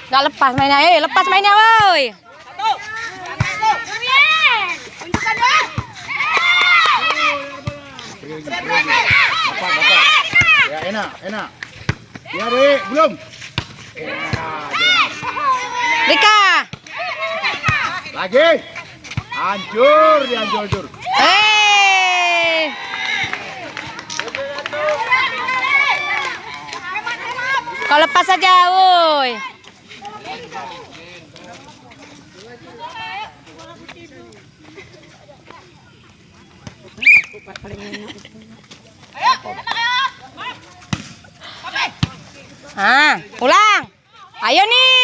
Gak lepas mainnya, lepas mainnya, woi. Bapak. Ya, enak. Ya, Dek, belum. Rika. Lagi. Hancur. Kau lepas saja, woi. Pulang. Ayo nih.